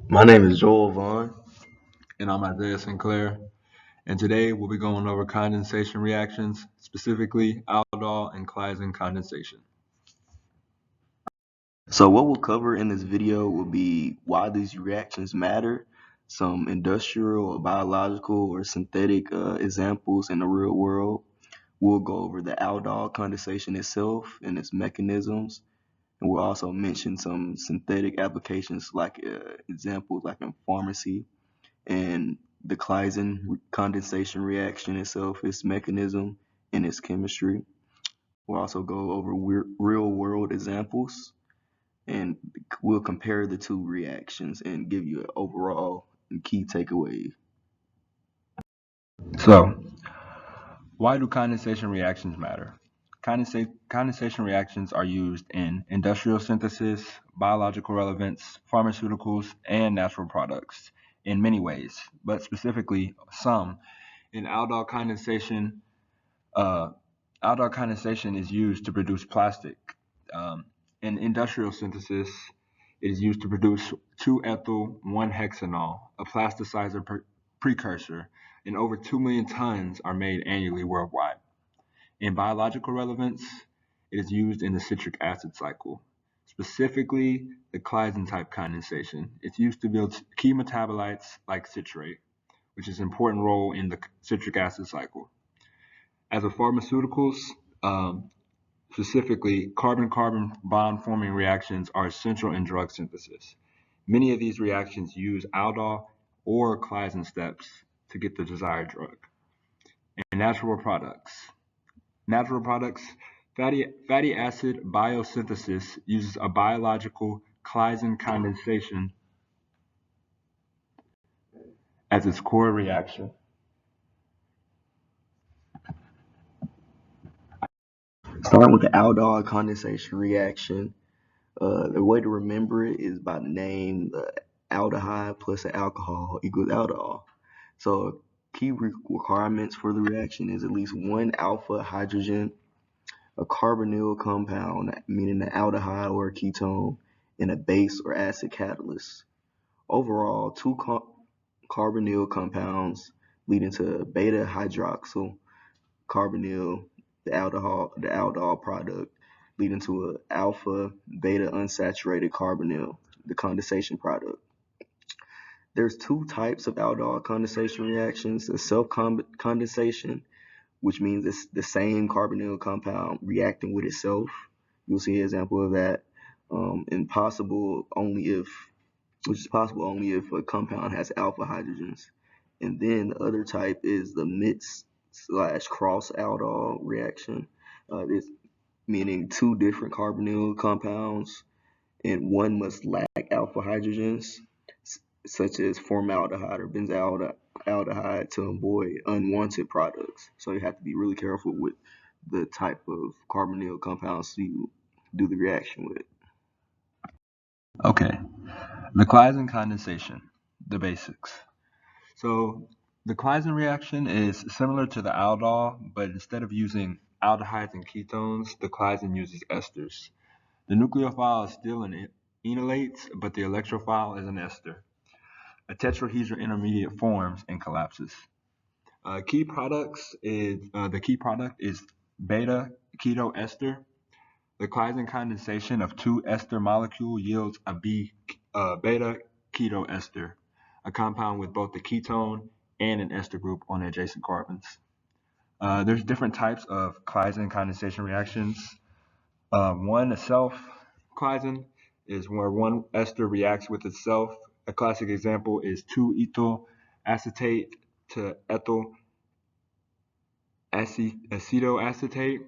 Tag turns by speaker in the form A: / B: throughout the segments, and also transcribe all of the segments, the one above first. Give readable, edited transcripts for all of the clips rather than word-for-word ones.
A: My name is Joel Vaughn.
B: And I'm Isaiah Sinclair. And today we'll be going over condensation reactions, specifically aldol and claisen condensation.
A: So what we'll cover in this video will be why these reactions matter, some industrial or biological or synthetic examples in the real world. We'll go over the aldol condensation itself and its mechanisms, and we'll also mention some synthetic applications like examples like in pharmacy and the claisen condensation reaction itself, its mechanism and its chemistry. We'll also go over real world examples and we'll compare the two reactions and give you an overall and key takeaway.
B: So, why do condensation reactions matter? Condensation reactions are used in industrial synthesis, biological relevance, pharmaceuticals, and natural products in many ways, but specifically some. In aldol condensation, uh, aldol condensation is used to produce plastic. Um, in industrial synthesis, it is used to produce 2-ethyl 1-hexanol, a plasticizer precursor, and over 2 million tons are made annually worldwide. In biological relevance, it is used in the citric acid cycle, specifically the claisen type condensation. It's used to build key metabolites like citrate, which is an important role in the citric acid cycle. As with pharmaceuticals, um, specifically, carbon-carbon bond-forming reactions are essential in drug synthesis. Many of these reactions use aldol or claisen steps to get the desired drug. And natural products. Natural products, fatty acid biosynthesis uses a biological claisen condensation as its core reaction.
A: Starting with the aldol condensation reaction, the way to remember it is by the name aldehyde plus an alcohol equals aldol. So key requirements for the reaction is at least one alpha hydrogen, a carbonyl compound, meaning an aldehyde or a ketone, and a base or acid catalyst. Overall, two carbonyl compounds leading to beta hydroxyl carbonyl, the aldol product, leading to a alpha beta unsaturated carbonyl, the condensation product. There's two types of aldol condensation reactions: the self-condensation, which means it's the same carbonyl compound reacting with itself. You'll see an example of that, and which is possible only if a compound has alpha hydrogens. And then the other type is the mixed/cross aldol reaction. This meaning two different carbonyl compounds, and one must lack alpha hydrogens, such as formaldehyde or benzaldehyde, to avoid unwanted products. So you have to be really careful with the type of carbonyl compounds you do the reaction with.
B: Okay, the claisen condensation, the basics. So the claisen reaction is similar to the aldol, but instead of using aldehydes and ketones, the claisen uses esters. The nucleophile is still an enolate, but the electrophile is an ester. A tetrahedral intermediate forms and collapses. The key product is beta keto ester. The claisen condensation of two ester molecule yields a beta keto ester, a compound with both the ketone and an ester group on the adjacent carbons. There's different types of claisen condensation reactions. One, a self-claisen, is where one ester reacts with itself. A classic example is 2-ethyl acetate to ethyl acetoacetate.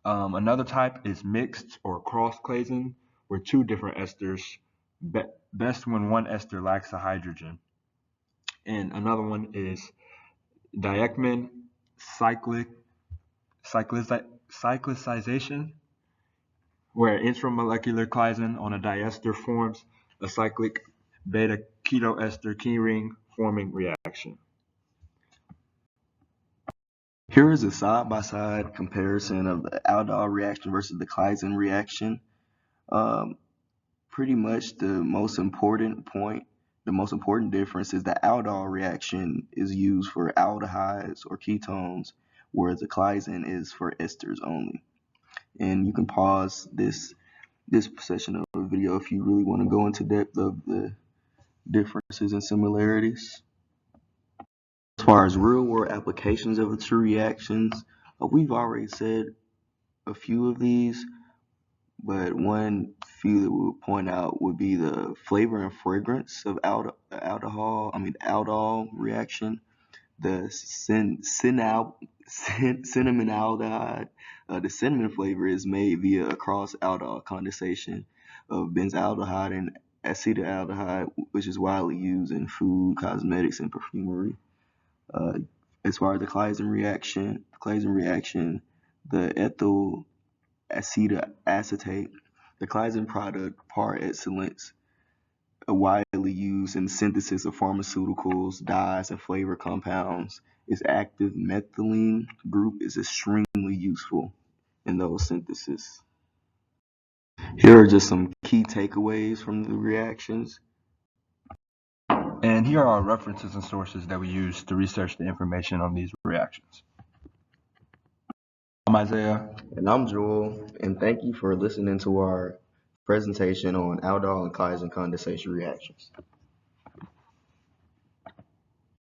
B: Another type is mixed or cross-claisen, where two different esters, best when one ester lacks a hydrogen. And another one is diekman cyclicization, where intramolecular claisen on a diester forms a cyclic beta ketoester keyring forming reaction.
A: Here is a side-by-side comparison of the aldol reaction versus the claisen reaction. Um, Pretty much the most important point The most important difference is that aldol reaction is used for aldehydes or ketones, whereas the claisen is for esters only. And you can pause this session of the video if you really want to go into depth of the differences and similarities. As far as real world applications of the two reactions, we've already said a few of these, but one few that we would point out would be the flavor and fragrance of aldol reaction, the cinnamon aldehyde. The cinnamon flavor is made via a cross aldol condensation of benzaldehyde and acetaldehyde, which is widely used in food, cosmetics, and perfumery. Uh, as far as the claisen reaction, the ethyl acetoacetate, the claisen product par excellence, widely used in synthesis of pharmaceuticals, dyes, and flavor compounds. Its active methylene group is extremely useful in those syntheses. Here are just some key takeaways from the reactions.
B: And here are references and sources that we use to research the information on these reactions. I'm Isaiah.
A: And I'm Joel, and thank you for listening to our presentation on aldol and claisen condensation reactions.